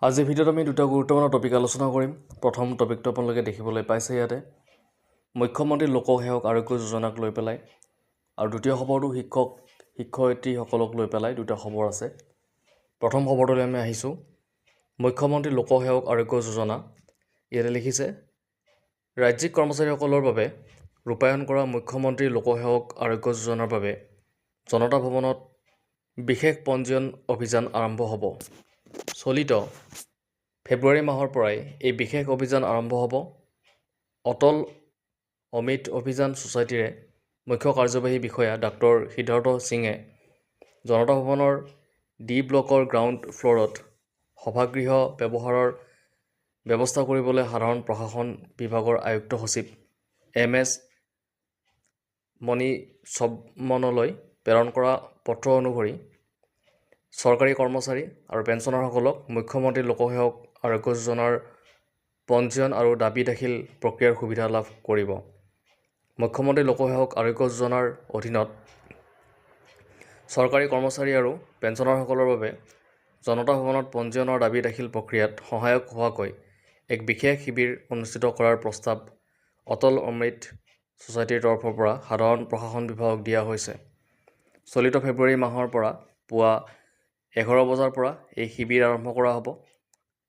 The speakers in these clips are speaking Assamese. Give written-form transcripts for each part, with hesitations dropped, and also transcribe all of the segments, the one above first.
আজিৰ ভিডিঅ'ত আমি দুটা গুৰুত্বপূৰ্ণ টপিক আলোচনা কৰিম। প্ৰথম টপিকটো আপোনালোকে দেখিবলৈ পাইছে ইয়াতে মুখ্যমন্ত্ৰী লোকসেৱক আৰোগ্য যোজনাক লৈ পেলাই, আৰু দ্বিতীয় খবৰটো শিক্ষয়িত্ৰীসকলক লৈ পেলাই দুটা খবৰ আছে। প্ৰথম খবৰটোলৈ আমি আহিছোঁ। মুখ্যমন্ত্ৰী লোকসেৱক আৰোগ্য যোজনা ইয়াতে লিখিছে, ৰাজ্যিক কৰ্মচাৰীসকলৰ বাবে ৰূপায়ণ কৰা মুখ্যমন্ত্ৰী লোকসেৱক আৰোগ্য যোজনাৰ বাবে জনতা ভৱনত বিশেষ পঞ্জীয়ন অভিযান আৰম্ভ হ'ব। চলিত ফেব্ৰুৱাৰী মাহৰ পৰাই এই বিশেষ অভিযান আৰম্ভ হ'ব। অটল অমৃত অভিযান ছ'চাইটিৰে মুখ্য কাৰ্যবাহী বিষয়া ডাক্তৰ সিদ্ধাৰ্থ সিঙে জনতা ভৱনৰ ডি ব্লকৰ গ্ৰাউণ্ড ফ্ল'ৰত সভাগৃহ ব্যৱহাৰৰ ব্যৱস্থা কৰিবলৈ সাধাৰণ প্ৰশাসন বিভাগৰ আয়ুক্ত সচিব MS মণিচমনলৈ প্ৰেৰণ কৰা পত্ৰ অনুসৰি চৰকাৰী কৰ্মচাৰী আৰু পেঞ্চনাৰসকলক মুখ্যমন্ত্ৰী লোকসেৱক আৰোগ্য যোজনাৰ পঞ্জীয়ন আৰু দাবী দাখিল প্ৰক্ৰিয়াৰ সুবিধা লাভ কৰিব। মুখ্যমন্ত্ৰী লোকসেৱক আৰোগ্য যোজনাৰ অধীনত চৰকাৰী কৰ্মচাৰী আৰু পেঞ্চনাৰসকলৰ বাবে জনতা ভৱনত পঞ্জীয়নৰ দাবী দাখিল প্ৰক্ৰিয়াত সহায়ক হোৱাকৈ এক বিশেষ শিবিৰ অনুষ্ঠিত কৰাৰ প্ৰস্তাৱ অটল অমৃত ছ'চাইটিৰ তৰফৰ পৰা সাধাৰণ প্ৰশাসন বিভাগক দিয়া হৈছে। চলিত ফেব্ৰুৱাৰী মাহৰ পৰা পুৱা 11 বজাৰ পৰা এই শিবিৰ আৰম্ভ কৰা হ'ব।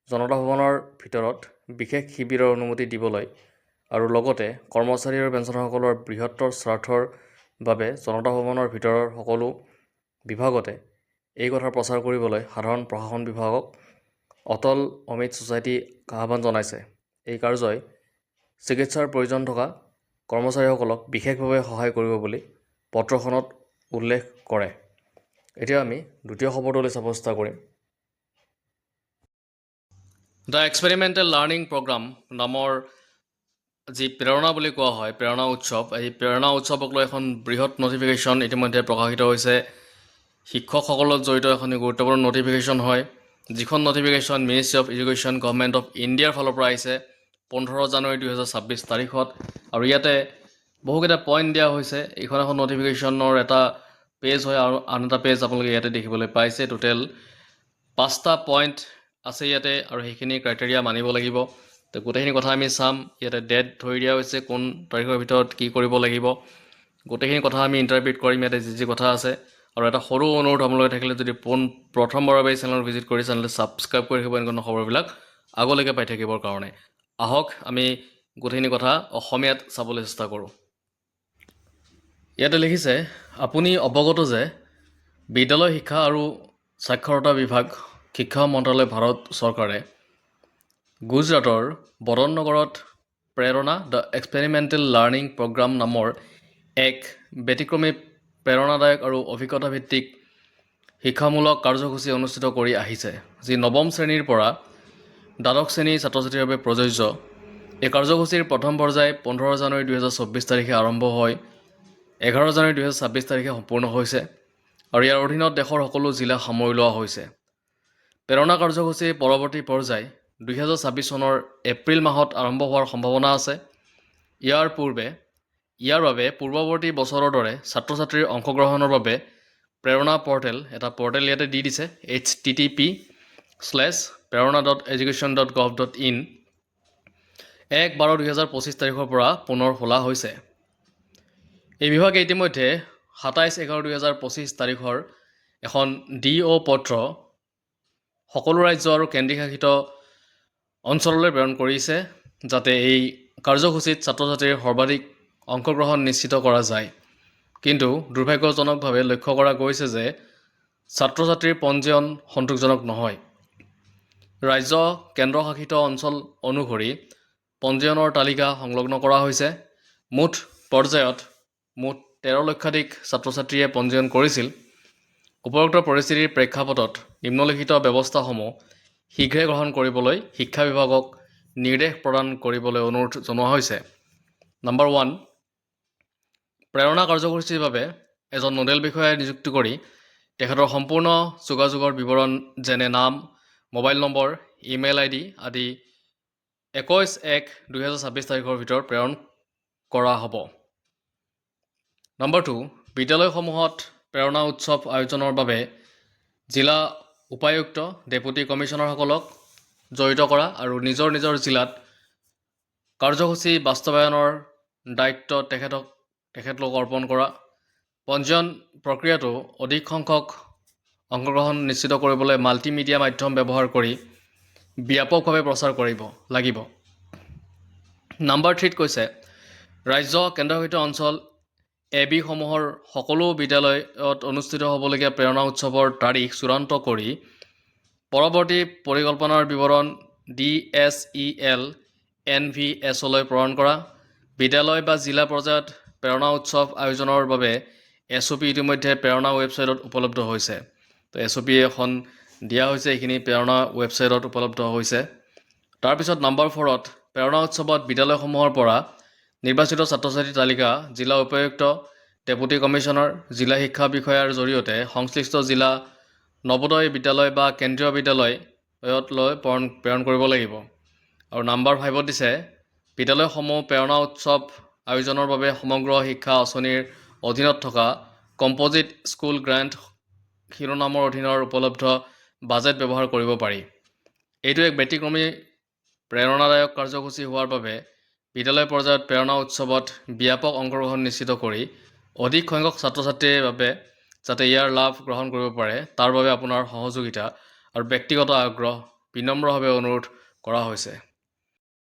জনতা ভৱনৰ ভিতৰত বিশেষ শিবিৰৰ অনুমতি দিবলৈ আৰু লগতে কৰ্মচাৰী আৰু পেঞ্চনাৰসকলৰ বৃহত্তৰ স্বাৰ্থৰ বাবে জনতা ভৱনৰ ভিতৰৰ সকলো বিভাগতে এই কথা প্ৰচাৰ কৰিবলৈ সাধাৰণ প্ৰশাসন বিভাগক অটল অমৃত ছ'চাইটি আহ্বান জনাইছে। এই কাৰ্যই চিকিৎসাৰ প্ৰয়োজন থকা কৰ্মচাৰীসকলক বিশেষভাৱে সহায় কৰিব বুলি পত্ৰখনত উল্লেখ কৰে। এতিয়া আমি দ্বিতীয় খবৰটোলৈ চাব চেষ্টা কৰিম। দ্য এক্সপেৰিমেণ্টেল লাৰ্ণিং প্ৰগ্ৰাম নামৰ যি প্ৰেৰণা বুলি কোৱা হয়, প্ৰেৰণা উৎসৱ, এই প্ৰেৰণা উৎসৱক লৈ এখন বৃহৎ নটিফিকেশ্যন ইতিমধ্যে প্ৰকাশিত হৈছে। শিক্ষকসকলত জড়িত এখন গুৰুত্বপূৰ্ণ নটিফিকেশ্যন হয়, যিখন notification ministry of education government of ইণ্ডিয়াৰ ফালৰ পৰা আহিছে 15 জানুৱাৰী 2026 তাৰিখত। আৰু ইয়াতে বহুকেইটা পইণ্ট দিয়া হৈছে। এইখন এখন নটিফিকেশ্যনৰ এটা পেজ হয় আৰু আন এটা পেজ আপোনালোকে ইয়াতে দেখিবলৈ পাইছে। টোটেল 5টা পইণ্ট আছে ইয়াতে, আৰু সেইখিনি ক্ৰাইটেৰিয়া মানিব লাগিব। তো গোটেইখিনি কথা আমি চাম। ইয়াতে ডেট ধৰি দিয়া হৈছে, কোন তাৰিখৰ ভিতৰত কি কৰিব লাগিব, গোটেইখিনি কথা আমি ইণ্টাৰপ্ৰিট কৰিম ইয়াতে যি কথা আছে। আৰু এটা সৰু অনুৰোধ আপোনালোকে থাকিলে, যদি প্ৰথমবাৰৰ বাবে এই চেনেলত ভিজিট কৰি চেনেলটো ছাবস্ক্ৰাইব কৰি ৰাখিব এনেকুৱা খবৰবিলাক আগলৈকে পাই থাকিবৰ কাৰণে। আহক আমি গোটেইখিনি কথা অসমীয়াত চাবলৈ চেষ্টা কৰোঁ। ইয়াতে লিখিছে, আপুনি অৱগত যে বিদ্যালয় শিক্ষা আৰু সাক্ষৰতা বিভাগ, শিক্ষা মন্ত্ৰালয়, ভাৰত চৰকাৰে গুজৰাটৰ বদন নগৰত প্ৰেৰণা দ্য এক্সপেৰিমেণ্টেল লাৰ্ণিং প্ৰগ্ৰাম নামৰ এক ব্যতিক্ৰমী প্ৰেৰণাদায়ক আৰু অভিজ্ঞতাভিত্তিক শিক্ষামূলক কাৰ্যসূচী অনুষ্ঠিত কৰি আহিছে, যি নৱম শ্ৰেণীৰ পৰা দ্বাদশ শ্ৰেণীৰ ছাত্ৰ ছাত্ৰীৰ বাবে প্ৰযোজ্য। এই কাৰ্যসূচীৰ প্ৰথম পৰ্যায় 15 জানুৱাৰী 2024 তাৰিখে আৰম্ভ হয়, 11 জানুৱাৰী 2026 তাৰিখে সম্পূৰ্ণ হৈছে, আৰু ইয়াৰ অধীনত দেশৰ সকলো জিলা সামৰি লোৱা হৈছে। প্ৰেৰণা কাৰ্যসূচীৰ পৰৱৰ্তী পৰ্যায় 2026 চনৰ এপ্ৰিল মাহত আৰম্ভ হোৱাৰ সম্ভাৱনা আছে। ইয়াৰ বাবে পূৰ্বৱৰ্তী বছৰৰ দৰে ছাত্ৰ ছাত্ৰীৰ অংশগ্ৰহণৰ বাবে প্ৰেৰণা পৰ্টেল, এটা পৰ্টেল ইয়াতে দি দিছে, http://prerana.education.gov.in 1/12/2025 তাৰিখৰ পৰা পুনৰ খোলা হৈছে। এই বিভাগে ইতিমধ্যে 27/11/2025 তাৰিখৰ এখন DO পত্ৰ সকলো ৰাজ্য আৰু কেন্দ্ৰীয়শাসিত অঞ্চললৈ প্ৰেৰণ কৰিছে, যাতে এই কাৰ্যসূচীত ছাত্ৰ ছাত্ৰীৰ সৰ্বাধিক অংশগ্ৰহণ নিশ্চিত কৰা যায়। কিন্তু দুৰ্ভাগ্যজনকভাৱে লক্ষ্য কৰা গৈছে যে ছাত্ৰ ছাত্ৰীৰ পঞ্জীয়ন সন্তোষজনক নহয়। ৰাজ্য কেন্দ্ৰশাসিত অঞ্চল অনুসৰি পঞ্জীয়নৰ তালিকা সংলগ্ন কৰা হৈছে। মুঠ পৰ্যায়ত মুঠ 13 লক্ষাধিক ছাত্ৰ ছাত্ৰীয়ে পঞ্জীয়ন কৰিছিল। উপৰোক্ত পৰিস্থিতিৰ প্ৰেক্ষাপটত নিম্নলিখিত ব্যৱস্থাসমূহ শীঘ্ৰে গ্ৰহণ কৰিবলৈ শিক্ষা বিভাগক নিৰ্দেশ প্ৰদান কৰিবলৈ অনুৰোধ জনোৱা হৈছে। নম্বৰ 1, প্ৰেৰণা কাৰ্যসূচীৰ বাবে এজন নোডেল বিষয়া নিযুক্তি কৰি তেখেতৰ সম্পূৰ্ণ যোগাযোগৰ বিৱৰণ যেনে নাম, মোবাইল নম্বৰ, ইমেইল ID আদি 21/1/2026 তাৰিখৰ ভিতৰত প্ৰেৰণ কৰা হ'ব। নম্বৰ 2, বিদ্যালয়সমূহত প্ৰেৰণা উৎসৱ আয়োজনৰ বাবে জিলা উপায়ুক্ত, ডেপুটি কমিশ্যনাৰসকলক জড়িত কৰা আৰু নিজৰ নিজৰ জিলাত কাৰ্যসূচী বাস্তৱায়নৰ দায়িত্ব তেখেতলোক অৰ্পণ কৰা। পঞ্জীয়ন প্ৰক্ৰিয়াটো অধিক সংখ্যক অংশগ্ৰহণ নিশ্চিত কৰিবলৈ মাল্টিমিডিয়া মাধ্যম ব্যৱহাৰ কৰি ব্যাপকভাৱে প্ৰচাৰ কৰিব লাগিব। নম্বৰ 3ত কৈছে ৰাজ্য কেন্দ্ৰশাসিত অঞ্চল AB সমূহৰ সকলো বিদ্যালয়ত অনুষ্ঠিত হ'বলগীয়া প্ৰেৰণা উৎসৱৰ তাৰিখ চূড়ান্ত কৰি পৰৱৰ্তী পৰিকল্পনাৰ বিৱৰণ DSEL NVS-লৈ প্ৰেৰণ কৰা। বিদ্যালয় বা জিলা পৰ্যায়ত প্ৰেৰণা উৎসৱ আয়োজনৰ বাবে SOP ইতিমধ্যে প্ৰেৰণা ৱেবছাইটত উপলব্ধ হৈছে। তো SOP এখন দিয়া হৈছে, এইখিনি প্ৰেৰণা ৱেবছাইটত উপলব্ধ হৈছে। তাৰপিছত নম্বৰ 4ত প্ৰেৰণা উৎসৱত বিদ্যালয়সমূহৰ পৰা নিৰ্বাচিত ছাত্ৰ ছাত্ৰীৰ তালিকা জিলা উপায়ুক্ত, ডেপুটি কমিশ্যনাৰ, জিলা শিক্ষা বিষয়াৰ জৰিয়তে সংশ্লিষ্ট জিলা নৱোদয় বিদ্যালয় বা কেন্দ্ৰীয় বিদ্যালয়লৈ প্ৰেৰণ কৰিব লাগিব। আৰু নম্বৰ 5ত দিছে বিদ্যালয়সমূহ প্ৰেৰণা উৎসৱ আয়োজনৰ বাবে সমগ্ৰ শিক্ষা আঁচনিৰ অধীনত থকা কম্পজিট স্কুল গ্ৰেণ্ট শিৰোনামৰ অধীনৰ উপলব্ধ বাজেট ব্যৱহাৰ কৰিব পাৰি। এইটো এক ব্যতিক্ৰমী প্ৰেৰণাদায়ক কাৰ্যসূচী হোৱাৰ বাবে বিদ্যালয় পৰ্যায়ত প্ৰেৰণা উৎসৱত ব্যাপক অংশগ্ৰহণ নিশ্চিত কৰি অধিক সংখ্যক ছাত্ৰ ছাত্ৰীৰ বাবে যাতে ইয়াৰ লাভ গ্ৰহণ কৰিব পাৰে তাৰ বাবে আপোনাৰ সহযোগিতা আৰু ব্যক্তিগত আগ্ৰহ বিনম্ৰভাৱে অনুৰোধ কৰা হৈছে।